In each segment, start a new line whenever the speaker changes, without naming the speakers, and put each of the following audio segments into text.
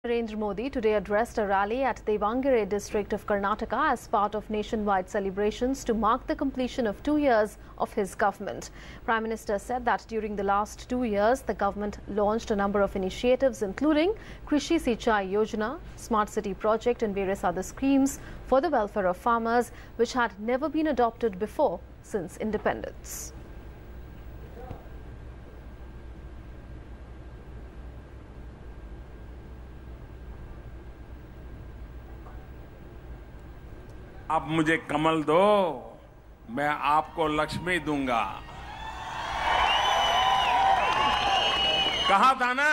Narendra Modi today addressed a rally at Devangere district of Karnataka as part of nationwide celebrations to mark the completion of 2 years of his government. Prime Minister said that during the last 2 years, the government launched a number of initiatives including Krishi Sinchai Yojana, Smart City Project and various other schemes for the welfare of farmers which had never been adopted before since independence.
आप मुझे कमल दो, मैं आपको लक्ष्मी दूंगा। कहा था ना,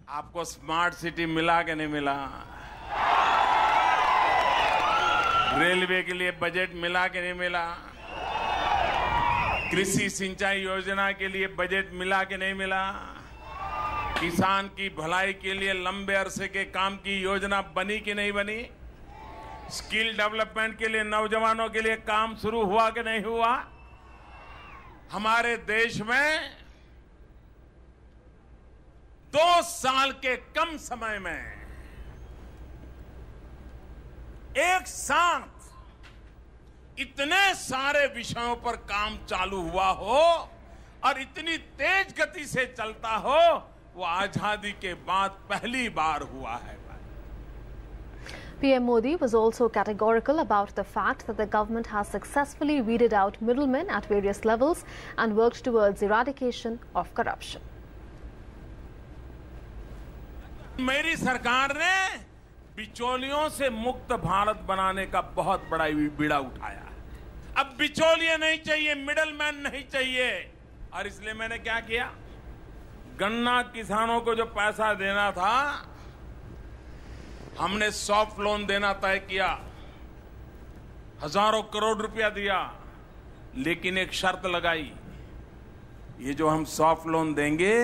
आपको स्मार्ट सिटी मिला कि नहीं मिला? रेलवे के लिए बजट मिला कि नहीं मिला? कृषि सिंचाई योजना के लिए बजट मिला कि नहीं मिला? किसान की भलाई के लिए लंबे अरसे के काम की योजना बनी कि नहीं बनी? स्किल डेवलपमेंट के लिए नौजवानों के लिए काम शुरू हुआ कि नहीं हुआ? हमारे देश में 2 साल के कम समय में एक साथ इतने सारे विषयों पर काम चालू हुआ हो और इतनी तेज गति से चलता हो, वो आजादी के बाद पहली बार हुआ है।
PM Modi was also categorical about the fact that the government has successfully weeded out middlemen at various levels and worked towards eradication of corruption.
मेरी सरकार ने बिचौलियों से मुक्त भारत बनाने का बहुत बड़ा बीड़ा उठाया है। अब बिचौलिए नहीं चाहिए, मिडलमैन नहीं चाहिए। और इसलिए मैंने क्या किया, गन्ना किसानों को जो पैसा देना था, हमने सॉफ्ट लोन देना तय किया, हजारों करोड़ रुपया दिया, लेकिन एक शर्त लगाई, ये जो हम सॉफ्ट लोन देंगे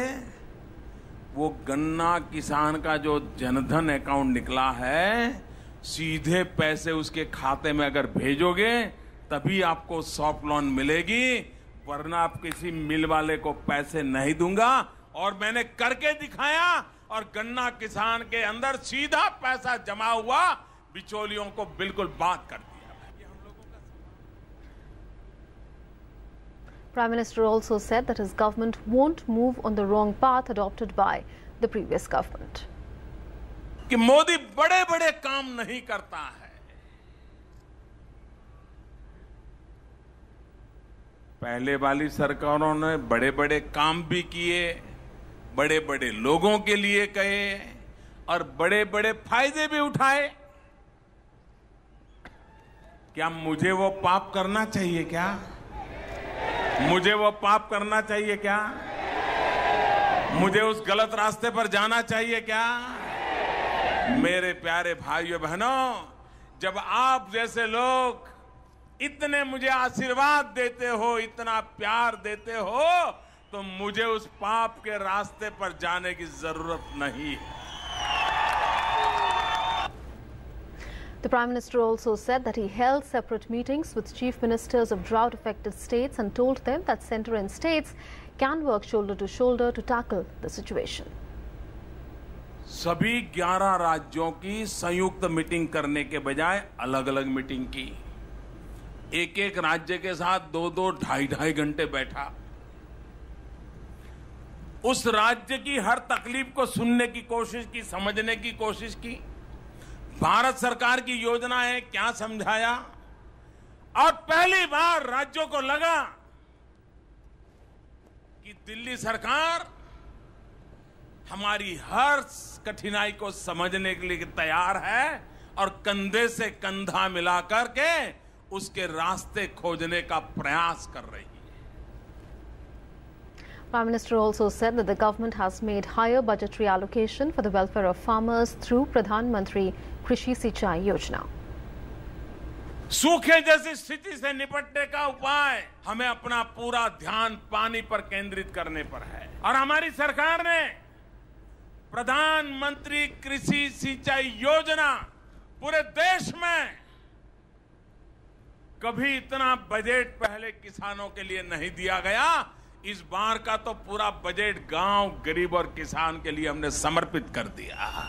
वो गन्ना किसान का जो जनधन अकाउंट निकला है, सीधे पैसे उसके खाते में अगर भेजोगे तभी आपको सॉफ्ट लोन मिलेगी, वरना आप किसी मिल वाले को पैसे नहीं दूंगा। और मैंने करके दिखाया, और गन्ना किसान के अंदर सीधा पैसा जमा हुआ, बिचौलियों को बिल्कुल बात कर दिया।
Prime Minister also said that his government won't move on the wrong path adopted by the previous government.
कि मोदी बड़े बड़े काम नहीं करता है। पहले वाली सरकारों ने बड़े बड़े काम भी किए, बड़े बड़े लोगों के लिए कहे और बड़े बड़े फायदे भी उठाए। क्या मुझे वो पाप करना चाहिए क्या? मुझे वो पाप करना चाहिए क्या? मुझे उस गलत रास्ते पर जाना चाहिए क्या? मेरे प्यारे भाइयों बहनों, जब आप जैसे लोग इतने मुझे आशीर्वाद देते हो, इतना प्यार देते हो, तो मुझे उस पाप के रास्ते पर जाने की जरूरत नहीं है।
The Prime Minister also said that he held separate meetings with chief ministers of drought-affected states and told them that centre and states can work shoulder to shoulder to tackle the situation.
सभी 11 राज्यों की संयुक्त meeting करने के बजाय अलग-अलग meeting की। एक-एक राज्य के साथ 2-2, 2.5 घंटे बैठा। उस राज्य की हर तकलीफ को सुनने की कोशिश की, समझने की कोशिश की। भारत सरकार की योजनाएं क्या समझाया, और पहली बार राज्यों को लगा कि दिल्ली सरकार हमारी हर कठिनाई को समझने के लिए तैयार है और कंधे से कंधा मिलाकर के उसके रास्ते खोजने का प्रयास कर रही है।
Prime Minister also said that the government has made higher budgetary allocation for the welfare of farmers through Pradhan Mantri Krishi Sinchai Yojana.
सूखे जैसी स्थिति से निपटने का उपाय हमें अपना पूरा ध्यान पानी पर केंद्रित करने पर है, और हमारी सरकार ने प्रधानमंत्री कृषि सिंचाई योजना पूरे देश में कभी इतना बजट पहले किसानों के लिए नहीं दिया गया, इस बार का तो पूरा बजट गांव, गरीब और किसान के लिए हमने समर्पित कर दिया।